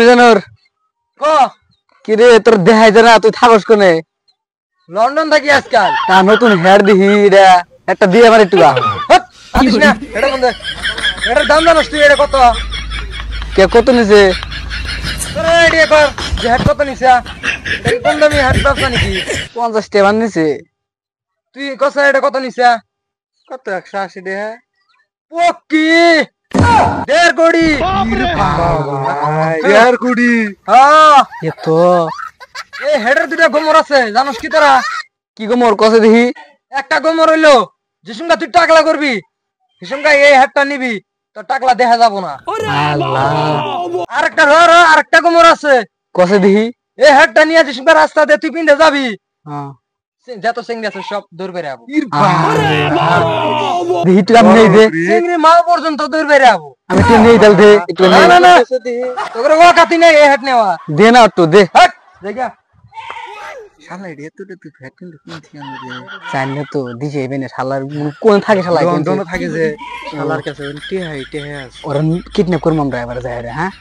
জানোর ক কি রে তোর দেখাই যায় না, তুই থাকস কোনে? লন্ডন থাকি আজকাল। তা নতুন হেয়ার দিহি এটা একটা দিয়ে আমার একটু হট, আনিস না এটা বন্ধ। এটার দাম জানোস তুই? এটা কত? কে কত নিছে? তোর আইডিয়া কর যে হেড কত নিছে। এটা কি কম দামি হেড ব্যবসা নাকি? 50 টাকা নিছে। তুই কস এটা কত নিছে? কত 180 টাকা? পকি 1.5 কোটি। হেয়ার কুড়ি হ্যাঁ, এত এই হেডের দুটা গোমর আছে জানোস কি তোরা? কি গো মোর কসে দেখি? একটা গোমর হইলো যে সঙ্গে তুই টাকলা করবি সে সঙ্গে এই হেডটা নিবি, তোর টাকলা দেখা যাবো না। আল্লাহ আরেকটা আরেকটা গোমর আছে, কসে দেখি? এই হেডটা নিয়ে যে সঙ্গে রাস্তা দিয়ে তুই পিন্ধে যাবি, হ্যাঁ যত সিংড়ি আছে সব দূর বেড়ে যাবো। দেখি তুই আমি নেই দে, সিংড়ি মাল পর্যন্ত দূর বেড়ে যাবো। আমি তুই নেই তাহলে দে একটু না না না, নেই। তোর ও কাতি নাই এই হেড নেওয়া। দে না একটু দে। হাট দেখা শালা এর এতটা তুই ফ্যাট কিন্তু কিনছি আমি রে। জানি তো দিছে এবেনে শালার কোন থাকে শালা লন্ডনে থাকে যে শালার কাছে টেহাই আছে। ওরা কিডন্যাপ করব আমরা এবারে যাই রে। হ্যাঁ